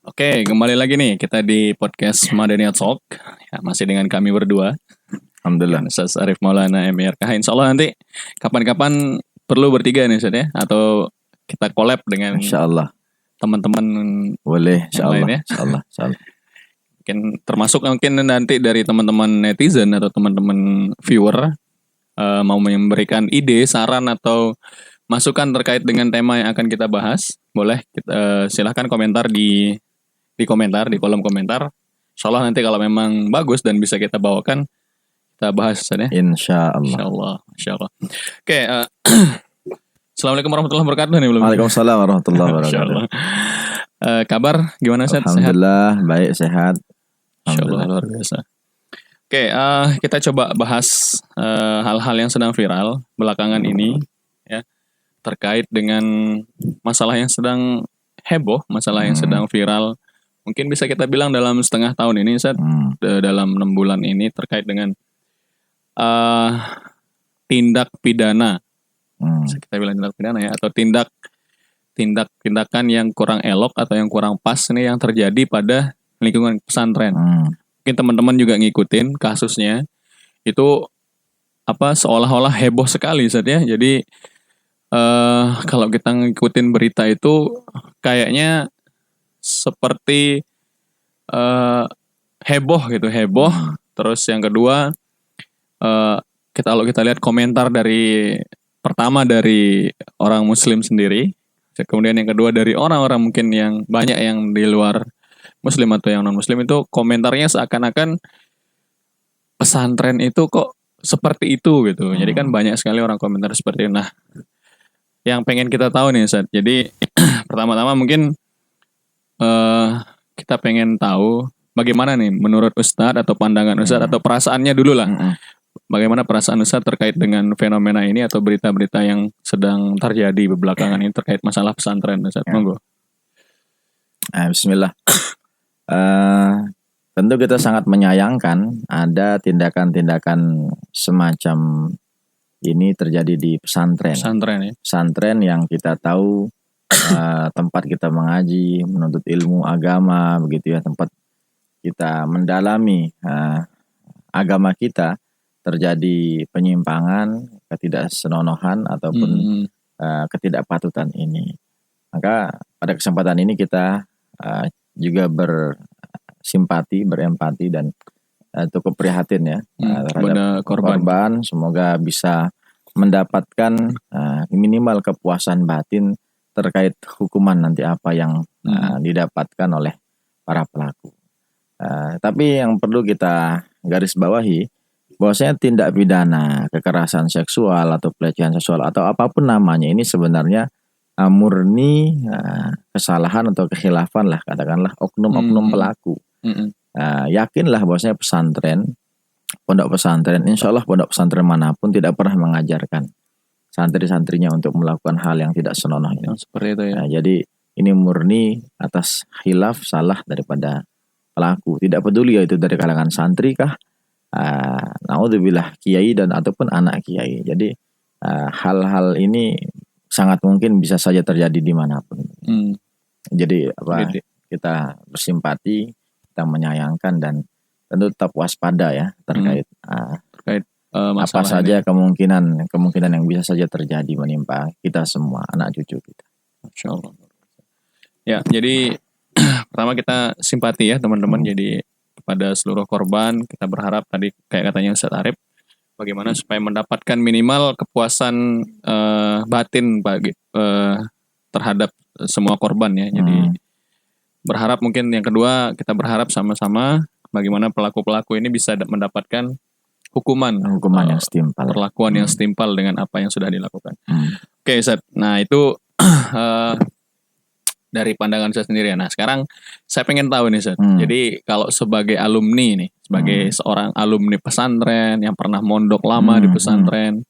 Oke, kembali lagi nih kita di podcast Madania Talk. Ya, masih dengan kami berdua. Alhamdulillah. Ustaz Arif Maulana MYRKH. Insya Allah nanti kapan-kapan perlu bertiga nih Ustaz ya. Atau kita collab dengan Insya Allah. teman-teman Boleh, insya yang lain Allah. ya. Insya Allah. Insya Allah. Mungkin termasuk mungkin nanti dari teman-teman netizen atau teman-teman viewer mau memberikan ide, saran atau masukan terkait dengan tema yang akan kita bahas. Boleh silahkan komentar di komentar, di kolom komentar. Insya Allah nanti kalau memang bagus dan bisa kita bawakan, kita bahas Ustaz ya. Insya Allah. Insya Allah. Insya Allah. Oke, Assalamualaikum warahmatullahi wabarakatuh nih belum. Waalaikumsalam warahmatullahi Insya wabarakatuh. Allah. Kabar gimana Ustaz? Sehat? Alhamdulillah, baik, sehat. Insya Allah luar biasa. Oke, kita coba bahas hal-hal yang sedang viral belakangan ini ya, terkait dengan masalah yang sedang heboh, masalah yang sedang viral. Mungkin bisa kita bilang dalam setengah tahun ini, Ustaz, dalam 6 bulan ini terkait dengan tindak pidana. Bisa kita bilang tindak pidana ya, atau tindakan yang kurang elok atau yang kurang pas nih yang terjadi pada lingkungan pesantren. Mungkin teman-teman juga ngikutin kasusnya. Itu seolah-olah heboh sekali, Ustaz ya. Jadi kalau kita ngikutin berita itu kayaknya seperti heboh gitu, heboh. Terus yang kedua, kalau kita lihat komentar pertama dari orang Muslim sendiri, kemudian yang kedua dari orang-orang mungkin yang banyak yang di luar Muslim atau yang non Muslim, itu komentarnya seakan-akan pesantren itu kok seperti itu gitu. Jadi kan banyak sekali orang komentar seperti itu. Nah, yang pengen kita tahu nih Ustaz. Jadi pertama-tama mungkin kita pengen tahu bagaimana nih menurut Ustadz atau pandangan Ustadz atau perasaannya dulu lah. Bagaimana perasaan Ustadz terkait dengan fenomena ini atau berita-berita yang sedang terjadi belakangan ini terkait masalah pesantren Ustadz. Monggo. Bismillah. Tentu kita sangat menyayangkan ada tindakan-tindakan semacam ini terjadi di pesantren. Pesantren yang kita tahu tempat kita mengaji, menuntut ilmu agama, begitu ya, tempat kita mendalami agama kita, terjadi penyimpangan, ketidaksenonohan ataupun ketidakpatutan ini. Maka pada kesempatan ini kita juga bersimpati, berempati dan cukup prihatin ya terhadap korban. Semoga bisa mendapatkan minimal kepuasan batin terkait hukuman nanti apa yang didapatkan oleh para pelaku. Tapi yang perlu kita garis bawahi bahwasanya tindak pidana kekerasan seksual atau pelecehan seksual atau apapun namanya ini sebenarnya murni kesalahan atau kekhilafan lah, katakanlah oknum-oknum pelaku. Yakinlah bahwasanya pondok pesantren, insya Allah pondok pesantren manapun tidak pernah mengajarkan santri-santrinya untuk melakukan hal yang tidak senonoh ini. Seperti itu ya. Jadi ini murni atas khilaf salah daripada pelaku. Tidak peduli ya itu dari kalangan santri kah, naudzubillah kiai dan ataupun anak kiai. Jadi hal-hal ini sangat mungkin bisa saja terjadi dimanapun. Jadi kita bersimpati, kita menyayangkan dan tentu tetap waspada ya terkait apa saja kemungkinan yang bisa saja terjadi menimpa kita semua, anak cucu kita. Masya Allah. Ya, jadi pertama kita simpati ya teman-teman. Jadi kepada seluruh korban kita berharap tadi kayak katanya Ustadz Arif, bagaimana supaya mendapatkan minimal kepuasan batin terhadap semua korban ya. Jadi berharap mungkin yang kedua kita berharap sama-sama bagaimana pelaku-pelaku ini bisa mendapatkan hukuman yang setimpal, perlakuan yang setimpal dengan apa yang sudah dilakukan. Oke, Ustadz. Nah itu dari pandangan saya sendiri ya. Nah sekarang saya pengen tahu nih Ustadz. Jadi kalau sebagai alumni nih, sebagai seorang alumni pesantren yang pernah mondok lama di pesantren,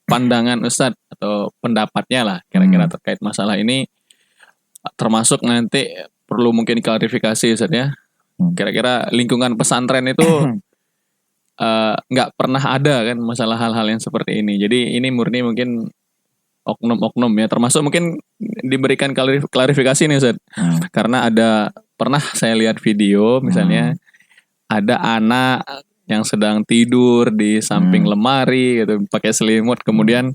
pandangan Ustadz atau pendapatnya lah kira-kira terkait masalah ini, termasuk nanti perlu mungkin klarifikasi Ustadz ya. Kira-kira lingkungan pesantren itu nggak pernah ada kan masalah hal-hal yang seperti ini. Jadi ini murni mungkin oknum-oknum ya, termasuk mungkin diberikan klarifikasi nih Ustaz. Karena pernah saya lihat video misalnya ada anak yang sedang tidur di samping lemari gitu pakai selimut kemudian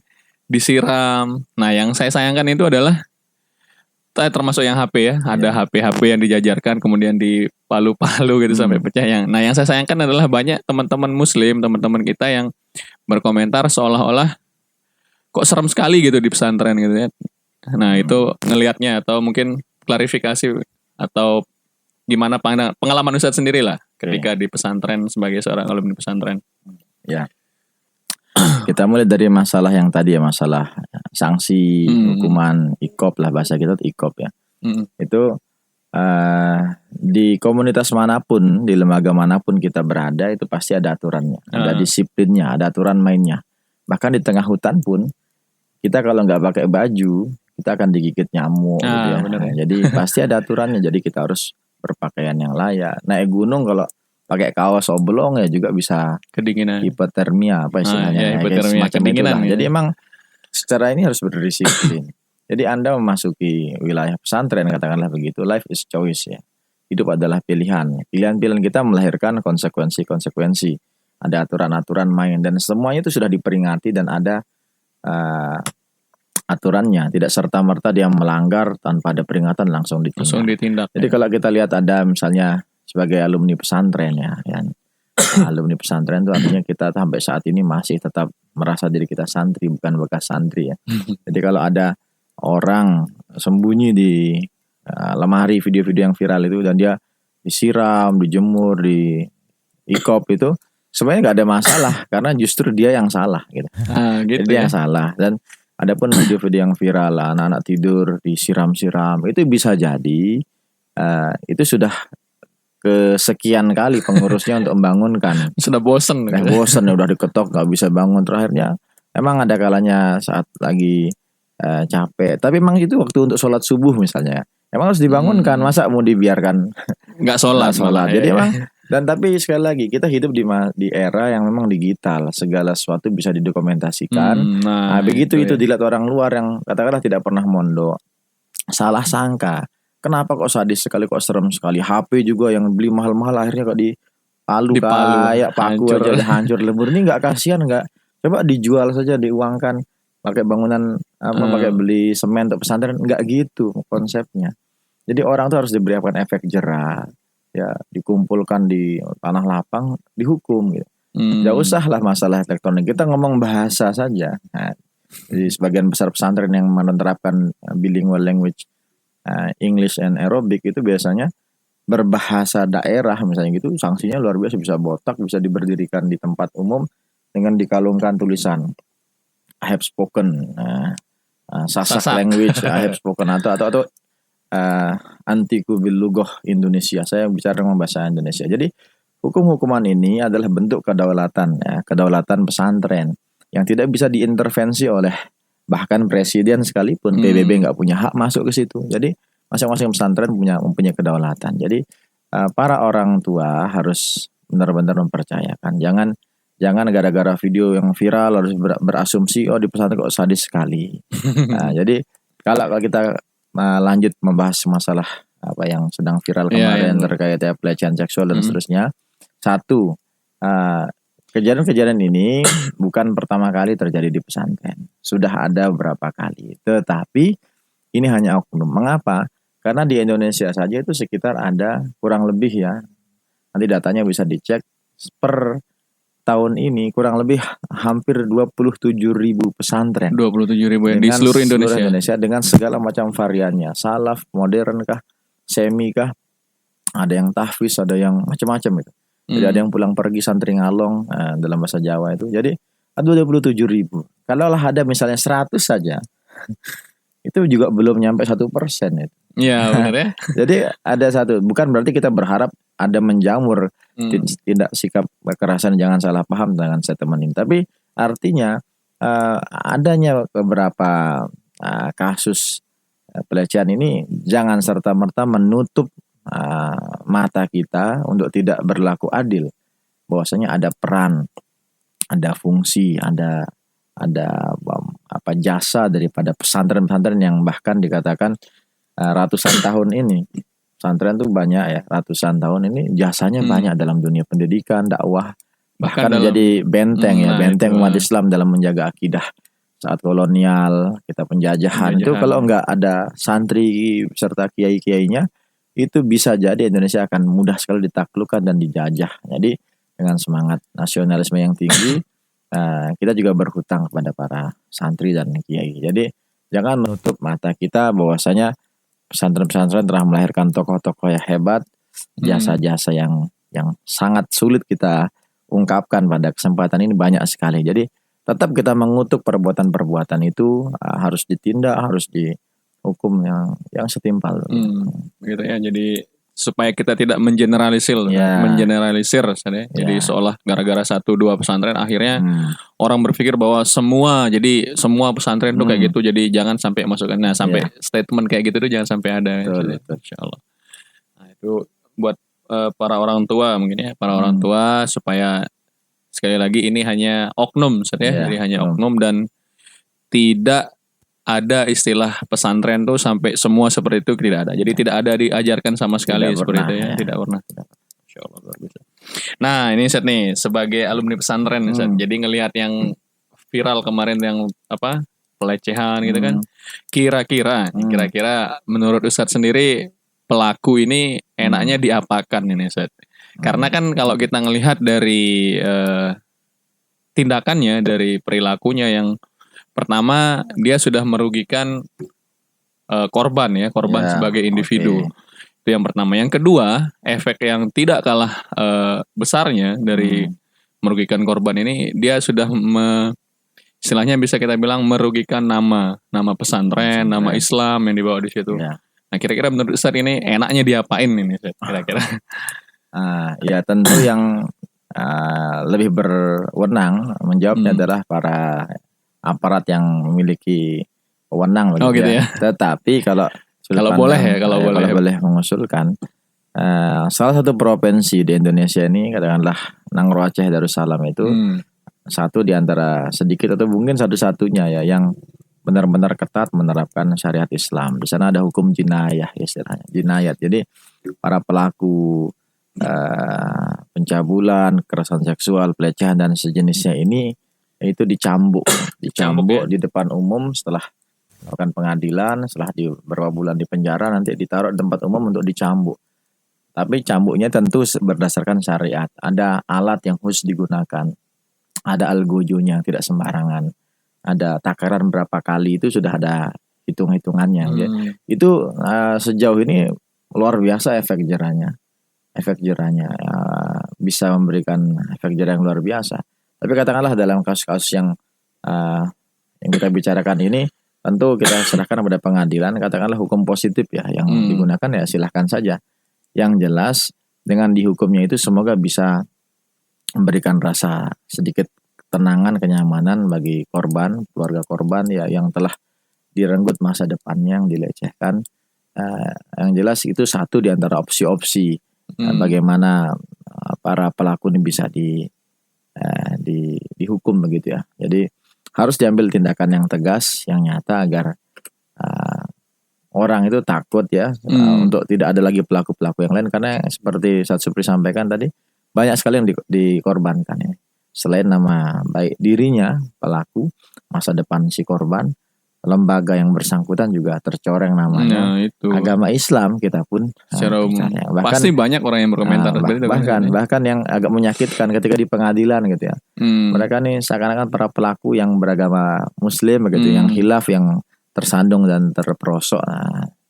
disiram. Nah, yang saya sayangkan itu adalah termasuk yang HP ya, ada HP yang dijajarkan kemudian dipalu-palu gitu sampai pecah. Yang saya sayangkan adalah banyak teman-teman muslim, teman-teman kita yang berkomentar seolah-olah kok serem sekali gitu di pesantren gitu ya. Nah, itu ngelihatnya atau mungkin klarifikasi atau gimana pengalaman Ustadz sendiri lah ketika di pesantren sebagai seorang alumni pesantren. Ya. Kita mulai dari masalah yang tadi ya, masalah sanksi, hukuman, iqab lah, bahasa kita iqab ya. Itu di komunitas manapun, di lembaga manapun kita berada itu pasti ada aturannya, ada disiplinnya, ada aturan mainnya. Bahkan di tengah hutan pun kita kalau nggak pakai baju kita akan digigit nyamuk gitu ya. Jadi pasti ada aturannya. Jadi kita harus berpakaian yang layak. Naik gunung kalau pakai kaos oblong ya juga bisa kedinginan, hipotermia apa istilahnya, hipotermia, kedinginan. Jadi emang secara ini harus berdisiplin. Jadi Anda memasuki wilayah pesantren, katakanlah begitu, life is choice ya. Hidup adalah pilihan. Pilihan-pilihan kita melahirkan konsekuensi-konsekuensi. Ada aturan-aturan main dan semuanya itu sudah diperingati dan ada aturannya. Tidak serta-merta dia melanggar tanpa ada peringatan langsung ditindak. Jadi kalau kita lihat ada misalnya sebagai alumni pesantren ya. Alumni pesantren itu artinya kita sampai saat ini masih tetap merasa diri kita santri, bukan bekas santri ya. Jadi kalau ada orang sembunyi di lemari video-video yang viral itu dan dia disiram, dijemur, di iqab itu sebenarnya nggak ada masalah karena justru dia yang salah gitu. Gitu Jadi dia yang salah. Dan adapun video-video yang viral lah, anak-anak tidur disiram-siram itu bisa jadi itu sudah kesekian kali pengurusnya untuk membangunkan. Sudah bosen ya udah diketok nggak bisa bangun, terakhirnya emang ada kalanya saat lagi capek. Tapi emang itu waktu untuk sholat subuh misalnya, emang harus dibangunkan. Masa mau dibiarkan nggak sholat? Jadi emang dan tapi sekali lagi kita hidup di era yang memang digital, segala sesuatu bisa didokumentasikan. Begitu itu dilihat orang luar yang katakanlah tidak pernah mondok, salah sangka. Kenapa kok sadis sekali, kok serem sekali. HP juga yang beli mahal-mahal akhirnya kok dipalu kayak paku aja udah hancur lebur. Ini nggak kasihan nggak? Coba dijual saja, diuangkan pakai bangunan pakai beli semen untuk pesantren. Nggak gitu konsepnya. Jadi orang tuh harus diberikan efek jerah, ya dikumpulkan di tanah lapang, dihukum gitu. Nggak usah lah masalah elektronik, kita ngomong bahasa saja. Nah, jadi sebagian besar pesantren yang menerapkan bilingual language, English and Arabic itu biasanya berbahasa daerah misalnya gitu, sanksinya luar biasa, bisa botak, bisa diberdirikan di tempat umum dengan dikalungkan tulisan I have spoken Sasak language, I have spoken atau antiku bil lughah Indonesia, saya bicara dengan bahasa Indonesia. Jadi hukum-hukuman ini adalah bentuk kedaulatan ya, kedaulatan pesantren yang tidak bisa diintervensi oleh bahkan presiden sekalipun. PBB nggak punya hak masuk ke situ. Jadi masing-masing pesantren mempunyai kedaulatan. Jadi para orang tua harus benar-benar mempercayakan. Jangan gara-gara video yang viral harus berasumsi di pesantren kok sadis sekali. Nah, jadi kalau kita lanjut membahas masalah apa yang sedang viral kemarin terkait pelecehan seksual dan seterusnya. Satu, kejadian-kejadian ini bukan pertama kali terjadi di pesantren. Sudah ada beberapa kali. Tetapi ini hanya oknum. Mengapa? Karena di Indonesia saja itu sekitar ada kurang lebih ya, nanti datanya bisa dicek, per tahun ini kurang lebih hampir 27.000 pesantren. 27.000 di seluruh Indonesia dengan segala macam variannya. Salaf, modern kah, semi kah, ada yang tahfiz, ada yang macam-macam itu. Jadi ada yang pulang pergi santri ngalong dalam bahasa Jawa itu. Jadi ada 27.000. Kalau ada misalnya 100 saja, itu juga belum nyampe 1% itu. Iya benar ya. Jadi ada satu, bukan berarti kita berharap ada menjamur tindak sikap kekerasan, jangan salah paham dengan statement ini. Tapi artinya adanya beberapa kasus pelecehan ini jangan serta-merta menutup mata kita untuk tidak berlaku adil. Bahwasanya ada peran, ada fungsi, ada jasa daripada pesantren-pesantren yang bahkan dikatakan ratusan tahun ini. Pesantren tuh banyak ya, ratusan tahun ini jasanya banyak dalam dunia pendidikan, dakwah, bahkan menjadi benteng benteng umat Islam dalam menjaga akidah saat kolonial, kita penjajahan. Itu kalau nggak ada santri serta kiai-kiainya, itu bisa jadi Indonesia akan mudah sekali ditaklukkan dan dijajah. Jadi dengan semangat nasionalisme yang tinggi, kita juga berhutang kepada para santri dan kiai. Jadi jangan menutup mata kita bahwasanya pesantren-pesantren telah melahirkan tokoh-tokoh yang hebat, jasa-jasa yang sangat sulit kita ungkapkan pada kesempatan ini banyak sekali. Jadi tetap kita mengutuk perbuatan-perbuatan itu, harus ditindak, harus dihukum yang setimpal. Gitu ya. Jadi supaya kita tidak mengeneralisir, jadi seolah gara-gara 1-2 pesantren akhirnya orang berpikir bahwa semua pesantren tuh kayak gitu. Jadi jangan sampai masukkan sampai statement kayak gitu tuh jangan sampai ada. Betul. Insyaallah. Nah, itu buat para orang tua mungkin ya, para orang tua supaya sekali lagi ini hanya oknum, jadi hanya oknum dan tidak ada istilah pesantren tuh sampai semua seperti itu, tidak ada. Jadi tidak ada diajarkan sama sekali seperti itu ya, tidak pernah. Insyaallah luar biasa. Nah, ini Ustaz nih sebagai alumni pesantren Ustaz. Jadi ngelihat yang viral kemarin yang pelecehan gitu kan. Kira-kira menurut Ustaz sendiri pelaku ini enaknya diapakan ini Ustaz? Karena kan kalau kita ngelihat dari tindakannya, dari perilakunya yang pertama dia sudah merugikan korban sebagai individu. Itu yang pertama. Yang kedua, efek yang tidak kalah besarnya dari merugikan korban ini, dia sudah istilahnya bisa kita bilang merugikan nama pesantren, nama Islam yang dibawa di situ. Nah, kira-kira menurut Ustaz ini enaknya diapain ini Ustaz, kira-kira? Ya tentu yang lebih berwenang menjawabnya adalah para aparat yang memiliki wewenang gitu ya. Tetapi kalau boleh mengusulkan, salah satu provinsi di Indonesia ini katakanlah Nangro Aceh Darussalam itu satu di antara sedikit atau mungkin satu-satunya ya yang benar-benar ketat menerapkan syariat Islam. Di sana ada hukum jinayah istilahnya, jinayat. Jadi para pelaku pencabulan, kekerasan seksual, pelecehan dan sejenisnya ini itu dicambuk di depan umum setelah melakukan pengadilan, setelah beberapa bulan di penjara nanti ditaruh di tempat umum untuk dicambuk. Tapi cambuknya tentu berdasarkan syariat. Ada alat yang khusus digunakan, ada algojonya, tidak sembarangan. Ada takaran berapa kali, itu sudah ada hitung-hitungannya. Ya. Itu sejauh ini luar biasa efek jerahnya bisa memberikan efek jerah yang luar biasa. Tapi katakanlah dalam kasus-kasus yang kita bicarakan ini, tentu kita serahkan pada pengadilan. Katakanlah hukum positif ya yang digunakan ya silahkan saja. Yang jelas dengan dihukumnya itu semoga bisa memberikan rasa sedikit ketenangan, kenyamanan bagi korban, keluarga korban ya yang telah direnggut masa depannya, yang dilecehkan. Yang jelas itu satu di antara opsi-opsi bagaimana para pelaku ini bisa dihukum begitu ya. Jadi harus diambil tindakan yang tegas, yang nyata agar orang itu takut ya untuk tidak ada lagi pelaku-pelaku yang lain, karena seperti Ustaz Supri sampaikan tadi banyak sekali yang dikorbankan ini. Selain nama baik dirinya pelaku, masa depan si korban, lembaga yang bersangkutan juga tercoreng namanya. Agama Islam kita pun secara umum pasti banyak orang yang berkomentar bahkan yang agak menyakitkan ketika di pengadilan gitu ya. Mereka nih seakan-akan para pelaku yang beragama Muslim begitu, yang khilaf, yang tersandung dan terperosok,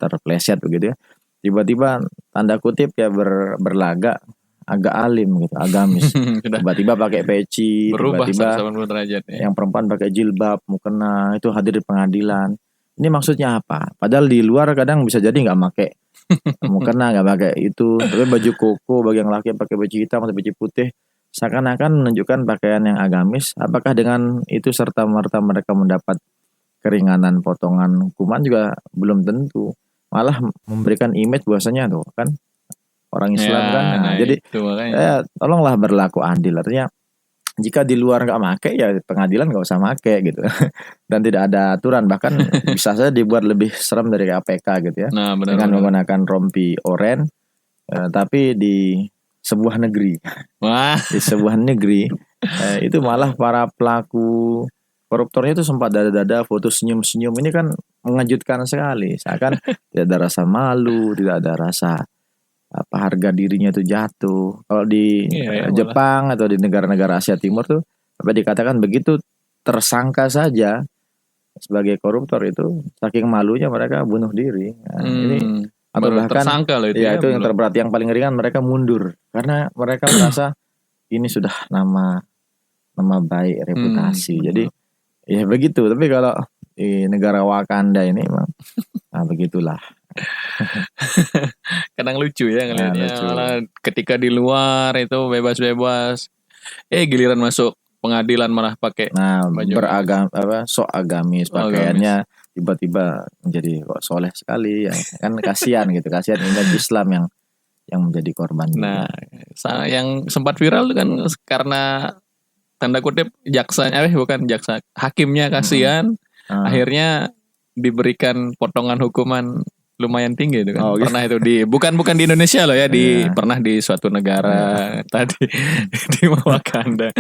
terpleset begitu ya. Tiba-tiba tanda kutip ya berlagak agak alim gitu, agamis. Tiba-tiba pakai peci, tiba-tiba yang perempuan pakai jilbab, mukena, itu hadir di pengadilan. Ini maksudnya apa? Padahal di luar kadang bisa jadi nggak pakai mukena, nggak pakai itu, tapi baju koko bagi yang laki pakai baju hitam atau baju putih, seakan-akan menunjukkan pakaian yang agamis. Apakah dengan itu serta merta mereka mendapat keringanan potongan hukuman? Juga belum tentu. Malah memberikan image bahwasanya tuh kan orang Islam kan. Jadi tolonglah berlaku adil. Artinya jika di luar nggak make ya pengadilan nggak usah make gitu. Dan tidak ada aturan, bahkan bisa saja dibuat lebih serem dari KPK gitu ya. Nah, dengan menggunakan rompi oren, tapi di sebuah negeri. Wah. Di sebuah negeri itu malah para pelaku koruptornya itu sempat dada-dada foto senyum-senyum. Ini kan mengejutkan sekali. Seakan tidak ada rasa malu, tidak ada rasa harga dirinya itu jatuh. Kalau di Jepang atau di negara-negara Asia Timur tuh apa dikatakan begitu tersangka saja sebagai koruptor itu saking malunya mereka bunuh diri. Nah, ini atau bahkan loh itu ya itu yang terberat, yang paling ringan mereka mundur karena mereka merasa ini sudah nama baik, reputasi. Jadi ya begitu. Tapi kalau di negara Wakanda ini memang begitulah. Kadang lucu ya ngelihatnya, malah ketika di luar itu bebas-bebas, giliran masuk pengadilan malah pakai sok agamis pakaiannya, tiba-tiba menjadi kok soleh sekali ya kan. Kasihan gitu, kasihan image Islam yang menjadi korban. Nah, yang sempat viral kan karena tanda kutip hakimnya kasihan, akhirnya diberikan potongan hukuman lumayan tinggi itu kan. Pernah itu bukan di Indonesia loh ya, pernah di suatu negara tadi di Wakanda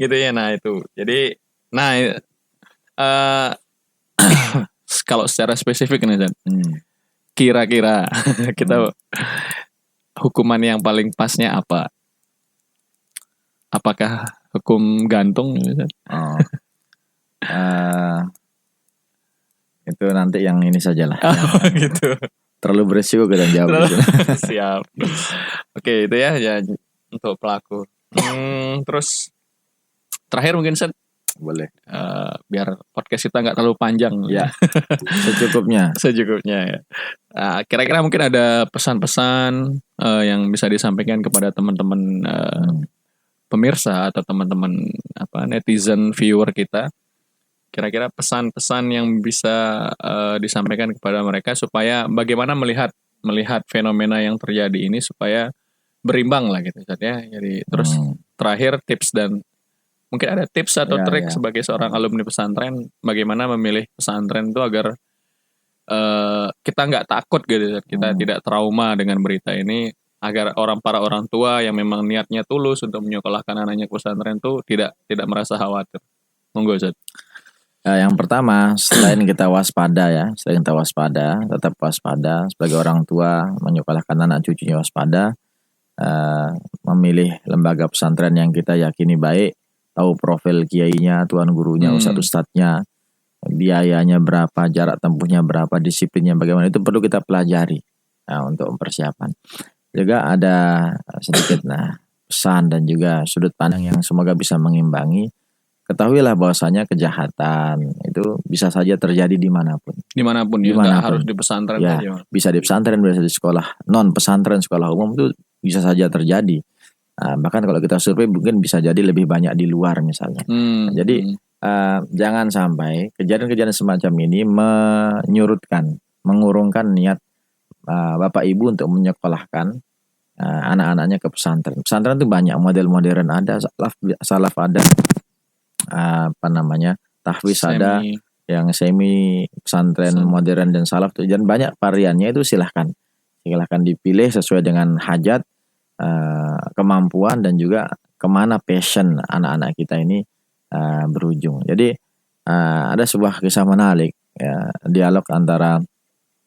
gitu ya. Nah itu jadi kalau secara spesifik nih Zan, kira-kira kita hukuman yang paling pasnya apa? Apakah hukum gantung? Itu nanti yang ini sajalah. Gitu. Terlalu beresiko kita jawab. Gitu. Siap. Oke, itu ya untuk pelaku. Terus terakhir mungkin Set, boleh. Biar podcast kita nggak terlalu panjang. Ya. Secukupnya. Ya. Kira-kira mungkin ada pesan-pesan yang bisa disampaikan kepada teman-teman pemirsa atau teman-teman netizen viewer kita. Kira-kira pesan-pesan yang bisa disampaikan kepada mereka supaya bagaimana melihat fenomena yang terjadi ini supaya berimbang lah gitu ya. Jadi terus terakhir tips dan mungkin ada tips atau trik sebagai seorang alumni pesantren bagaimana memilih pesantren itu agar kita nggak takut gitu, kita tidak trauma dengan berita ini, agar para orang tua yang memang niatnya tulus untuk menyekolahkan anaknya ke pesantren itu tidak merasa khawatir. Monggo Zat. Yang pertama, selain kita waspada ya, tetap waspada sebagai orang tua menyekolahkan anak cucunya, waspada, memilih lembaga pesantren yang kita yakini baik, tahu profil kiainya, tuan gurunya, ustadz-ustadznya, biayanya berapa, jarak tempuhnya berapa, disiplinnya bagaimana, itu perlu kita pelajari untuk persiapan. Juga ada sedikit pesan dan juga sudut pandang yang semoga bisa mengimbangi. Ketahuilah bahwasanya kejahatan itu bisa saja terjadi dimanapun ya, nggak harus di pesantren ya, aja. Bisa di pesantren, bisa di sekolah non pesantren, sekolah umum itu bisa saja terjadi. Bahkan kalau kita survei mungkin bisa jadi lebih banyak di luar misalnya. Jadi jangan sampai kejadian-kejadian semacam ini mengurungkan niat bapak ibu untuk menyekolahkan anak-anaknya ke pesantren. Pesantren itu banyak, model modern ada, salaf ada, tahfiz ada, yang semi pesantren modern dan salaf tuh, dan banyak variannya itu. silahkan dipilih sesuai dengan hajat, kemampuan dan juga kemana passion anak-anak kita ini berujung. Jadi ada sebuah kisah menarik ya, dialog antara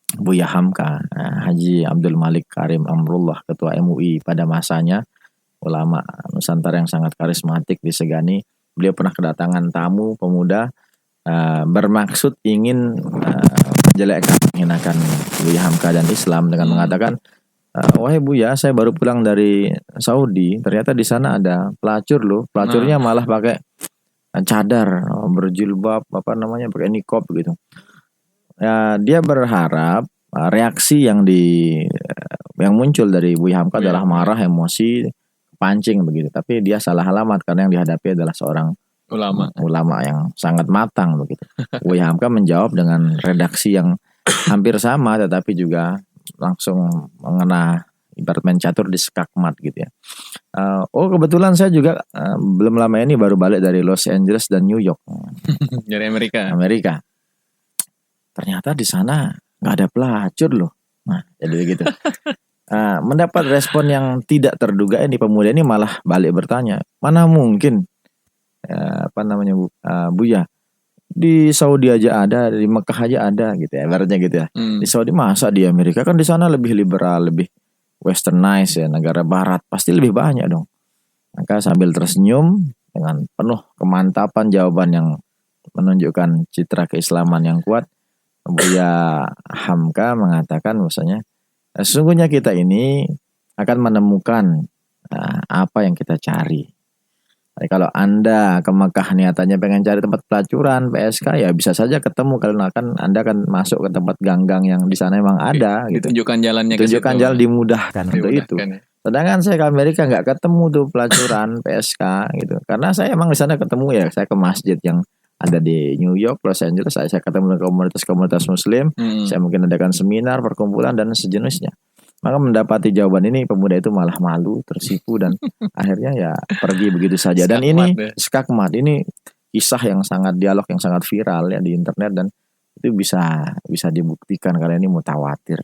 Buya Hamka, Haji Abdul Malik Karim Amrullah, ketua MUI pada masanya, ulama Nusantara yang sangat karismatik, disegani. Beliau pernah kedatangan tamu pemuda bermaksud ingin menjelekkan, menghinakan Buya Hamka dan Islam dengan mengatakan, wahai Buya, saya baru pulang dari Saudi, ternyata di sana ada pelacur loh, pelacurnya malah pakai cadar, berjilbab, pakai niqab gitu. Dia berharap reaksi yang muncul dari Buya Hamka adalah marah, emosi, pancing begitu. Tapi dia salah alamat karena yang dihadapi adalah seorang ulama yang sangat matang begitu. Buya Hamka menjawab dengan redaksi yang hampir sama tetapi juga langsung mengena ibarat main catur di skakmat gitu ya. Kebetulan saya juga belum lama ini baru balik dari Los Angeles dan New York. Dari Amerika. Ternyata di sana nggak ada pelacur loh. Nah, jadi begitu. Mendapat respon yang tidak terduga, ini pemuda ini malah balik bertanya, mana mungkin Buya, di Saudi aja ada, di Mekah aja ada gitu ya, ibaratnya gitu ya. Di Saudi masa, di Amerika kan di sana lebih liberal, lebih westernized ya, negara barat, pasti lebih banyak dong. Maka sambil tersenyum dengan penuh kemantapan jawaban yang menunjukkan citra keislaman yang kuat, Buya Hamka mengatakan bahwasanya sesungguhnya kita ini akan menemukan apa yang kita cari. Jadi kalau Anda ke Mekah niatannya pengen cari tempat pelacuran, PSK, ya bisa saja ketemu, karena Anda kan masuk ke tempat ganggang yang di sana memang ada. Ditunjukkan jalannya, ditunjukkan jalan, dimudahkan untuk itu. Ya. Sedangkan saya ke Amerika nggak ketemu tuh pelacuran PSK gitu, karena saya emang di sana ketemu ya, saya ke masjid yang ada di New York, Los Angeles, saya ketemu dengan komunitas-komunitas Muslim, saya mungkin adakan seminar, perkumpulan dan sejenisnya. Maka mendapati jawaban ini, pemuda itu malah malu, tersipu, dan akhirnya ya pergi begitu saja. Dan ini skakmat, ini kisah yang sangat, dialog yang sangat viral ya di internet, dan itu bisa dibuktikan karena ini mutawatir.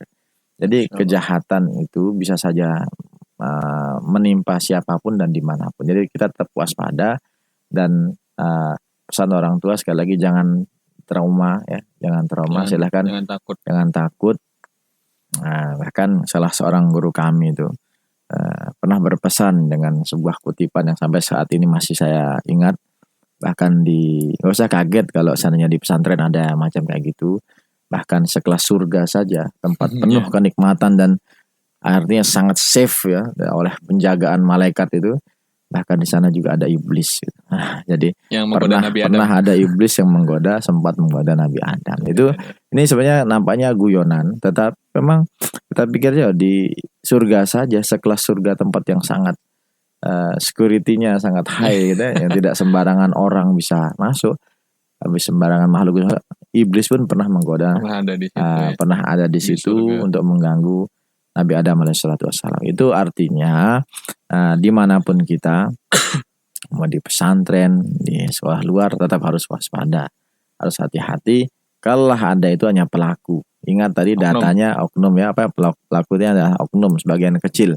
Jadi kejahatan itu bisa saja menimpa siapapun dan dimanapun. Jadi kita tetap waspada, dan pesan orang tua sekali lagi, jangan trauma ya, jangan trauma, silahkan jangan takut. Bahkan salah seorang guru kami itu pernah berpesan dengan sebuah kutipan yang sampai saat ini masih saya ingat. Bahkan gak usah kaget kalau seandainya di pesantren ada macam kayak gitu. Bahkan sekelas surga saja, tempat penuh kenikmatan dan artinya sangat safe ya oleh penjagaan malaikat itu. Bahkan di sana juga ada iblis. Jadi yang pernah ada iblis yang sempat menggoda Nabi Adam. Ini sebenarnya nampaknya guyonan, tetapi memang kita pikir ya di surga saja, sekelas surga, tempat yang sangat security-nya sangat high gitu, yang tidak sembarangan orang bisa masuk, tapi sembarangan makhluk. Iblis pun pernah menggoda, pernah ada di situ untuk mengganggu Nabi Adam alaihissalam. Itu artinya dimanapun kita, mau di pesantren, di sekolah luar, tetap harus waspada, harus hati-hati. Kalau ada itu hanya pelaku. Ingat tadi datanya oknum ya, pelakunya adalah oknum, sebagian kecil.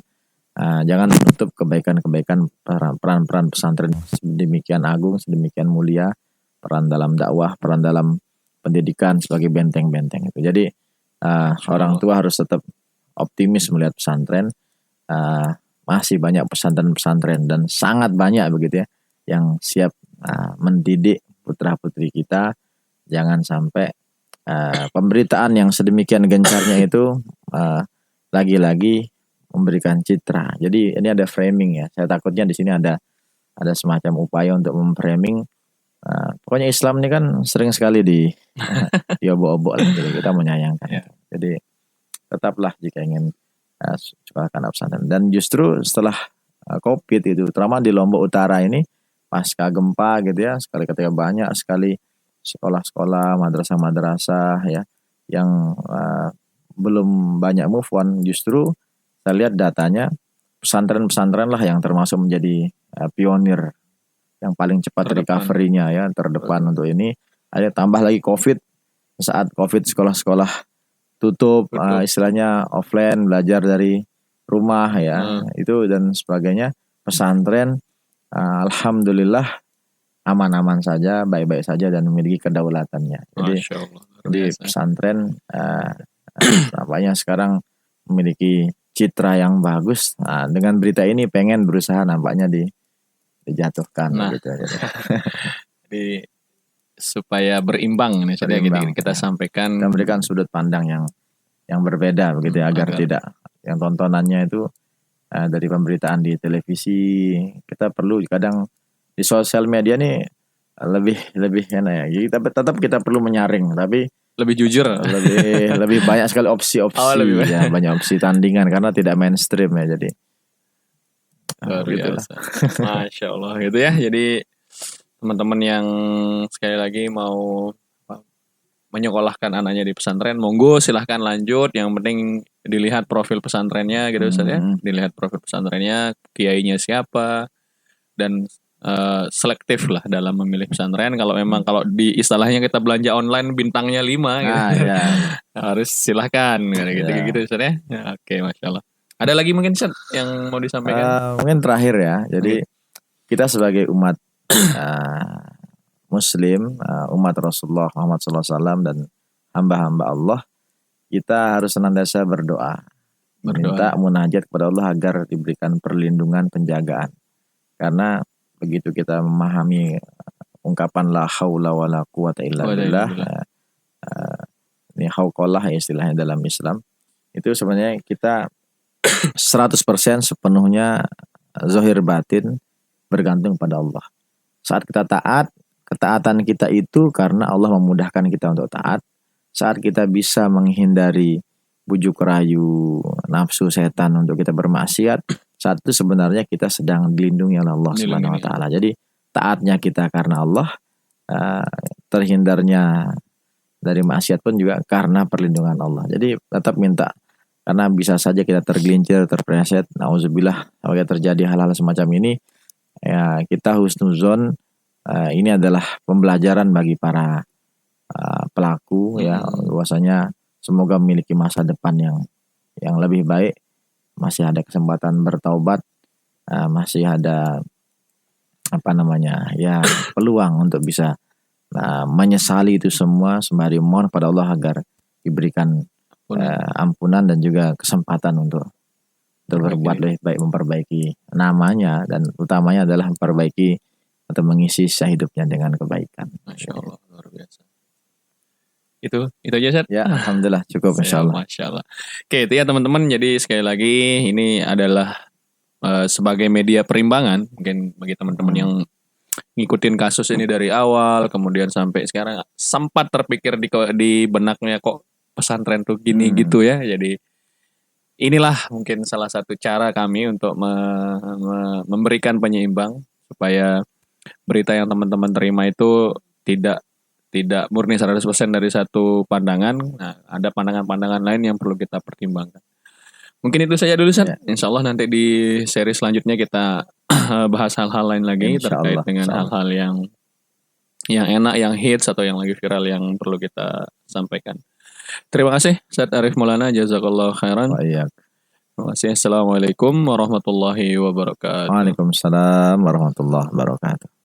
Jangan menutup kebaikan-kebaikan peran-peran pesantren sedemikian agung, sedemikian mulia, peran dalam dakwah, peran dalam pendidikan sebagai benteng-benteng itu. Jadi orang tua harus tetap optimis melihat pesantren. Masih banyak pesantren-pesantren dan sangat banyak begitu ya yang siap mendidik putra-putri kita. Jangan sampai pemberitaan yang sedemikian gencarnya itu lagi-lagi memberikan citra. Jadi ini ada framing ya. Saya takutnya di sini ada semacam upaya untuk memframing. Pokoknya Islam ini kan sering sekali diobok-obok lah. Jadi kita menyayangkan. Jadi tetaplah jika ingin sekolahkan pesantren. Dan justru setelah COVID itu, terutama di Lombok Utara ini pasca gempa gitu ya, sekali ketika banyak sekali sekolah-sekolah, madrasah-madrasah ya yang belum banyak move on. Justru saya lihat datanya pesantren-pesantren lah yang termasuk menjadi pionir yang paling cepat recovery-nya ya, terdepan untuk ini. Ada tambah lagi COVID, saat COVID sekolah-sekolah tutup, istilahnya offline, belajar dari rumah ya, itu dan sebagainya. Pesantren alhamdulillah aman-aman saja, baik-baik saja, dan memiliki kedaulatannya. Jadi pesantren nampaknya sekarang memiliki citra yang bagus. Dengan berita ini pengen berusaha nampaknya dijatuhkan gitu. Jadi supaya berimbang nih, kita sampaikan, kita berikan sudut pandang yang berbeda begitu ya, agar tidak yang tontonannya itu dari pemberitaan di televisi. Kita perlu kadang di sosial media nih lebih enak ya. Kita tetap kita perlu menyaring, tapi lebih jujur, lebih banyak sekali opsi-opsi ya, banyak opsi tandingan karena tidak mainstream ya. Jadi biasa. Masya Allah gitu ya. Jadi teman-teman yang sekali lagi mau menyekolahkan anaknya di pesantren, monggo silahkan lanjut. Yang penting dilihat profil pesantrennya gitu Ustaz ya. Dilihat profil pesantrennya, kiainya siapa, dan selektif lah dalam memilih pesantren. Kalau memang kalau di istilahnya kita belanja online bintangnya 5 gitu. Ya. Harus silahkan gitu Ustaz ya. Oke, Masya Allah. Ada lagi mungkin Ustaz yang mau disampaikan? Mungkin terakhir ya. Jadi kita sebagai umat Muslim, umat Rasulullah Muhammad SAW dan hamba-hamba Allah, kita harus senantiasa berdoa, minta munajat kepada Allah agar diberikan perlindungan, penjagaan. Karena begitu kita memahami ungkapan la haula wala quwata illa billah, ini hauqallah istilahnya dalam Islam, itu sebenarnya kita 100% sepenuhnya zahir batin bergantung pada Allah. Saat kita taat, ketaatan kita itu karena Allah memudahkan kita untuk taat. Saat kita bisa menghindari bujuk rayu nafsu setan untuk kita bermaksiat, saat itu sebenarnya kita sedang dilindungi oleh Allah Subhanahu wa taala. Jadi taatnya kita karena Allah, terhindarnya dari maksiat pun juga karena perlindungan Allah. Jadi tetap minta, karena bisa saja kita tergelincir, terpeleset, nauzubillah, kalau terjadi hal-hal semacam ini, ya kita husnuzon. Ini adalah pembelajaran bagi para pelaku ya, bahwasanya semoga memiliki masa depan yang lebih baik, masih ada kesempatan bertaubat, masih ada peluang untuk bisa menyesali itu semua, sembari mohon pada Allah agar diberikan ampunan dan juga kesempatan untuk berbuat lebih baik, memperbaiki namanya, dan utamanya adalah memperbaiki atau mengisi sisa hidupnya dengan kebaikan. Masya Allah, luar biasa. Itu aja Ustaz? Ya, alhamdulillah cukup insyaallah. Masya Allah. Oke, itu ya teman-teman. Jadi sekali lagi ini adalah sebagai media perimbangan mungkin bagi teman-teman yang ngikutin kasus ini dari awal kemudian sampai sekarang sempat terpikir di benaknya kok pesantren tuh gini gitu ya. Jadi inilah mungkin salah satu cara kami untuk memberikan penyeimbang supaya berita yang teman-teman terima itu tidak murni 100% dari satu pandangan. Nah, ada pandangan-pandangan lain yang perlu kita pertimbangkan. Mungkin itu saja dulu, Ustaz. Insyaallah nanti di seri selanjutnya kita bahas hal-hal lain lagi terkait dengan hal-hal yang enak, yang hits atau yang lagi viral yang perlu kita sampaikan. Terima kasih Ustaz Arif Maulana, jazakallahu khairan. Terima kasih. Assalamualaikum warahmatullahi wabarakatuh. Waalaikumsalam warahmatullahi wabarakatuh.